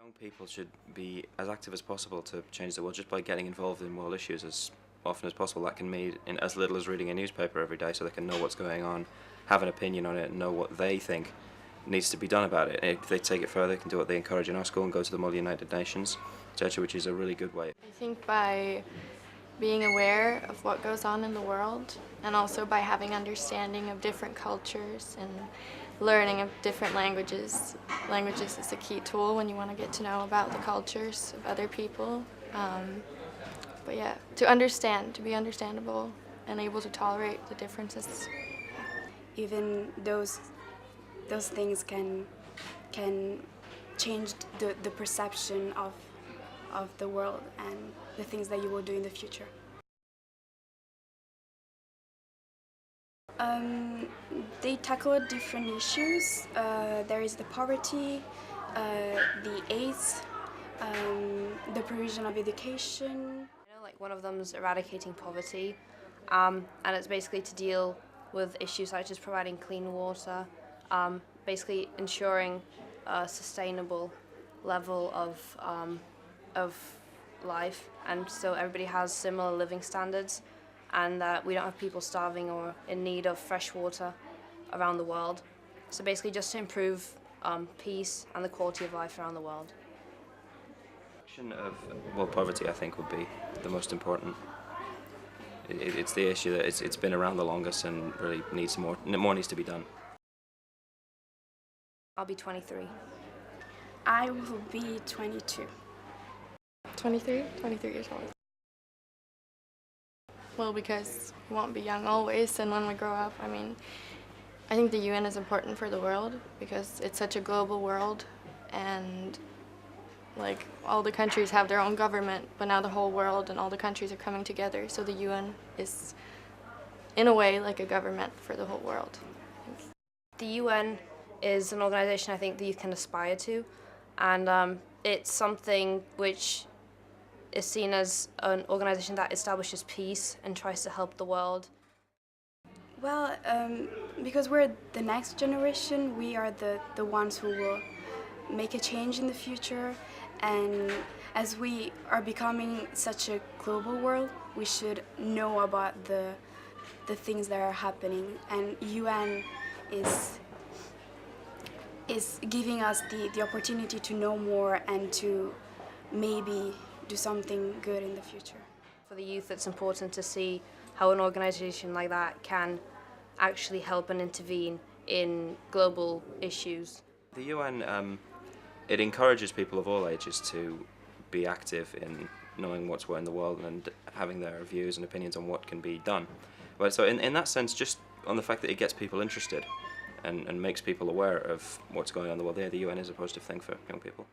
Young people should be as active as possible to change the world just by getting involved in world issues as often as possible. That can mean in as little as reading a newspaper every day so they can know what's going on, have an opinion on it, and know what they think needs to be done about it. And if they take it further, they can do what they encourage in our school and go to the United Nations, etc., which is a really good way. I think by being aware of what goes on in the world, and also by having understanding of different cultures and learning of different languages. Languages is a key tool when you want to get to know about the cultures of other people. But yeah, to understand, to be understandable and able to tolerate the differences. Even those things can change the perception of the world and the things that you will do in the future. They tackle different issues. There is the poverty, the AIDS, the provision of education. Like one of them is eradicating poverty, and it's basically to deal with issues such as providing clean water, basically ensuring a sustainable level of life, and so everybody has similar living standards, and that we don't have people starving or in need of fresh water around the world. So basically just to improve peace and the quality of life around the world. Of poverty, I think, would be the most important. It's the issue that it's been around the longest and really needs more needs to be done. I'll be 23. I will be 22. 23 years old. Well, because we won't be young always, and when we grow up, I think the UN is important for the world because it's such a global world, and like all the countries have their own government, but now the whole world and all the countries are coming together, so the UN is in a way like a government for the whole world. The UN is an organization I think that you can aspire to, and it's something which is seen as an organization that establishes peace and tries to help the world. Well, because we're the next generation, we are the ones who will make a change in the future, and as we are becoming such a global world, we should know about the things that are happening, and UN is giving us the opportunity to know more and to maybe do something good in the future. For the youth, it's important to see how an organization like that can actually help and intervene in global issues. The UN, it encourages people of all ages to be active in knowing what's what in the world and having their views and opinions on what can be done. But so in that sense, just on the fact that it gets people interested and makes people aware of what's going on in the world, the UN is a positive thing for young people.